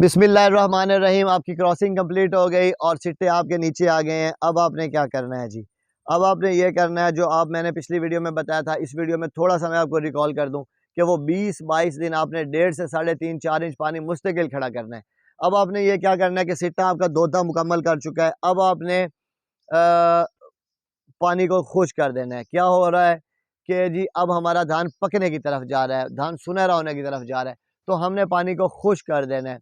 बिस्मिल्लाहिर्रहमानिर्रहीम। आपकी crossing complete हो गई और सिट्टे आपके नीचे आ गए हैं। अब आपने क्या करना है जी? अब आपने ये करना है जो आप मैंने पिछली वीडियो में बताया था। इस वीडियो में थोड़ा सा मैं आपको रिकॉल कर दूं कि वो 20-22 दिन आपने 1.5 से 3.5-4 इंच पानी मुस्तकिल खड़ा करना है। अब आपने ये क्या करना है कि सिट्टा आपका दोधा मुकम्मल कर चुका है। अब आपने पानी को खुश कर देना है। क्या हो रहा है कि जी अब हमारा धान पकने की तरफ जा रहा है, धान सुनहरा होने की तरफ जा रहा है, तो हमने पानी को खुश कर देना है।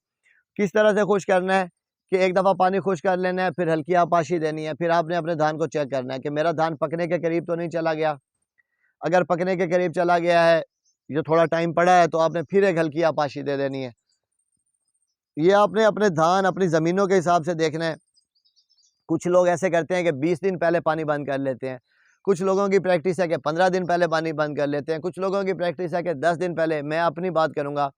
किस तरह से खुश करना है कि एक दफ़ा पानी खुश कर लेना है, फिर हल्की आपाशी देनी है, फिर आपने अपने धान को चेक करना है कि मेरा धान पकने के करीब तो नहीं चला गया। अगर पकने के करीब चला गया है, जो थोड़ा टाइम पड़ा है, तो आपने फिर एक हल्की आपाशी दे देनी है। ये आपने अपने धान अपनी ज़मीनों के हिसाब से देखना है। कुछ लोग ऐसे करते हैं कि 20 दिन पहले पानी बंद कर लेते हैं। कुछ लोगों की प्रैक्टिस है कि 15 दिन पहले पानी बंद कर लेते हैं। कुछ लोगों की प्रैक्टिस है कि 10 दिन पहले। मैं अपनी बात करूँगा,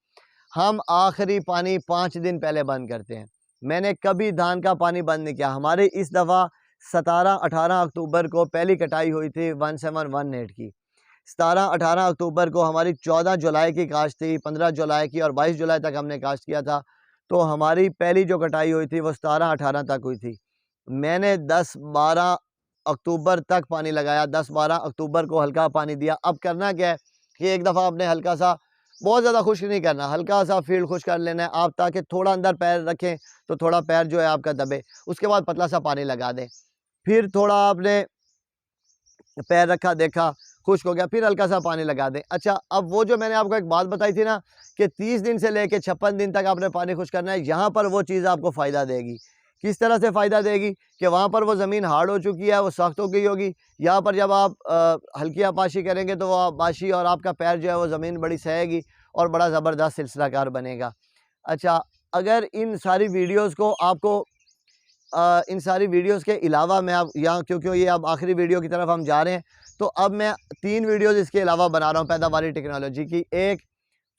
हम आखिरी पानी 5 दिन पहले बंद करते हैं। मैंने कभी धान का पानी बंद नहीं किया। हमारी इस दफ़ा 17-18 अक्टूबर को पहली कटाई हुई थी 1718 की। 17-18 अक्टूबर को हमारी 14 जुलाई की काश्त थी, 15 जुलाई की और 22 जुलाई तक हमने काश्त किया था। तो हमारी पहली जो कटाई हुई थी वो 17-18 तक हुई थी। मैंने 10-12 अक्टूबर तक पानी लगाया, 10-12 अक्टूबर को हल्का पानी दिया। अब करना क्या है कि एक दफ़ा आपने हल्का सा, बहुत ज़्यादा खुश्क नहीं करना, हल्का सा फील्ड खुश कर लेना है आप, ताकि थोड़ा अंदर पैर रखें तो थोड़ा पैर जो है आपका दबे। उसके बाद पतला सा पानी लगा दें। फिर थोड़ा आपने पैर रखा, देखा खुश्क हो गया, फिर हल्का सा पानी लगा दें। अच्छा, अब वो जो मैंने आपको एक बात बताई थी ना कि 30 दिन से लेके 56 दिन तक आपने पानी खुश करना है, यहाँ पर वो चीज़ आपको फ़ायदा देगी। किस तरह से फ़ायदा देगी कि वहाँ पर वो ज़मीन हार्ड हो चुकी है, वो सख्त हो गई होगी। यहाँ पर जब आप हल्की आपाशी करेंगे तो वो आपाशी और आपका पैर जो है वो ज़मीन बड़ी सहेगी और बड़ा ज़बरदस्त सिलसिलाकार बनेगा। अच्छा, अगर इन सारी वीडियोज़ को आपको इन सारी वीडियोज़ के अलावा मैं आप यहाँ, क्योंकि ये अब आखिरी वीडियो की तरफ हम जा रहे हैं, तो अब मैं 3 वीडियोज़ इसके अलावा बना रहा हूँ पैदावारी टेक्नोलॉजी की। एक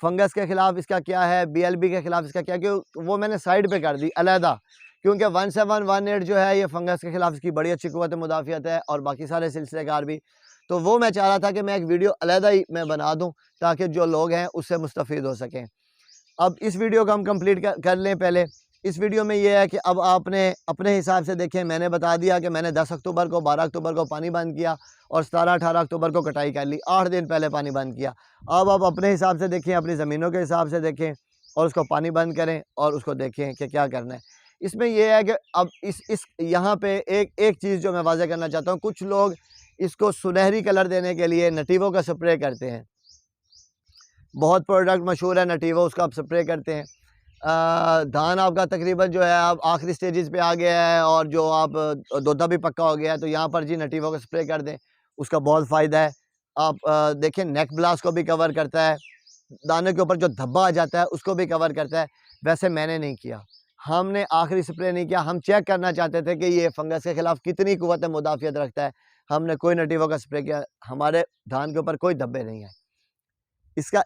फंगस के ख़िलाफ़ इसका क्या है, बीएलबी के ख़िलाफ़ इसका क्या, क्यों वो मैंने साइड पे कर दी अलहदा, क्योंकि 1718 जो है ये फंगस के ख़िलाफ़ इसकी बड़ी अच्छी क़ुव्वत मुदाफ़ियत है और बाकी सारे सिलसिलेकार भी। तो वो मैं चाह रहा था कि मैं एक वीडियो अलहदा ही मैं बना दूँ ताकि जो लोग हैं उससे मुस्तफ़ीद हो सकें। अब इस वीडियो को हम कंप्लीट कर लें पहले। इस वीडियो में ये है कि अब आपने अपने हिसाब से देखें, मैंने बता दिया कि मैंने 10 अक्टूबर को 12 अक्टूबर को पानी बंद किया और 17-18 अक्टूबर को कटाई कर ली, 8 दिन पहले पानी बंद किया। अब आप अपने हिसाब से देखें, अपनी ज़मीनों के हिसाब से देखें और उसको पानी बंद करें और उसको देखें कि क्या करना है। इसमें यह है कि अब इस यहाँ पे एक चीज़ जो मैं वाज़ेह करना चाहता हूँ, कुछ लोग इसको सुनहरी कलर देने के लिए नटीवो का स्प्रे करते हैं। बहुत प्रोडक्ट मशहूर है नटीवो, उसका आप स्प्रे करते हैं। धान आपका तकरीबन जो है आप आखिरी स्टेजेस पे आ गया है और जो आप दोधा भी पक्का हो गया है, तो यहाँ पर जी नटीवो का स्प्रे कर दें, उसका बहुत फ़ायदा है। आप देखें, नेक ब्लास्ट को भी कवर करता है, दाने के ऊपर जो धब्बा आ जाता है उसको भी कवर करता है। वैसे मैंने नहीं किया, हमने आखिरी स्प्रे नहीं किया। हम चेक करना चाहते थे कि ये फंगस के ख़िलाफ़ कितनी क़ुव्वत मुदाफ़ियत रखता है। हमने कोई नटीवो का स्प्रे किया, हमारे धान के ऊपर कोई धब्बे नहीं आए।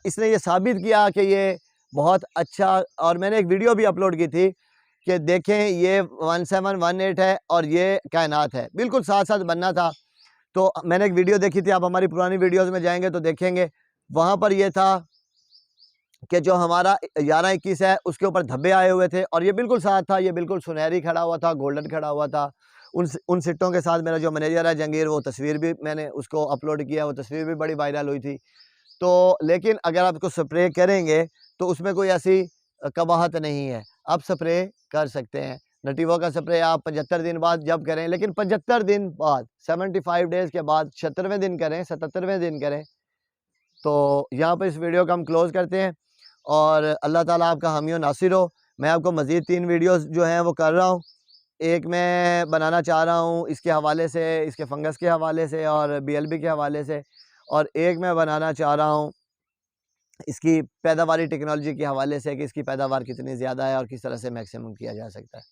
इसने ये साबित किया कि ये बहुत अच्छा। और मैंने एक वीडियो भी अपलोड की थी कि देखें, ये 1718 है और ये कायनात है, बिल्कुल साथ-साथ बनना था। तो मैंने एक वीडियो देखी थी, आप हमारी पुरानी वीडियोज़ में जाएँगे तो देखेंगे, वहाँ पर ये था कि जो हमारा 11-21 है उसके ऊपर धब्बे आए हुए थे और ये बिल्कुल साथ था, ये बिल्कुल सुनहरी खड़ा हुआ था, गोल्डन खड़ा हुआ था। उन सिट्टों के साथ मेरा जो मैनेजर है जंगीर, वो तस्वीर भी मैंने उसको अपलोड किया, वो तस्वीर भी बड़ी वायरल हुई थी। तो लेकिन अगर आप इसको स्प्रे करेंगे तो उसमें कोई ऐसी कबाहत नहीं है, आप स्प्रे कर सकते हैं। नटीवो का स्प्रे आप 75 दिन बाद जब करें, लेकिन 75 दिन बाद, 75 डेज़ के बाद 76वें दिन करें, 77वें दिन करें। तो यहाँ पर इस वीडियो को हम क्लोज़ करते हैं और अल्लाह ताला आपका हामी और नासिर हो। मैं आपको मज़ीद 3 वीडियोज़ जो हैं वो कर रहा हूँ। एक मैं बनाना चाह रहा हूँ इसके हवाले से, इसके फंगस के हवाले से और बीएलबी के हवाले से, और एक मैं बनाना चाह रहा हूँ इसकी पैदावारी टेक्नोलॉजी के हवाले से कि इसकी पैदावार कितनी ज़्यादा है और किस तरह से मैक्सिमम किया जा सकता है।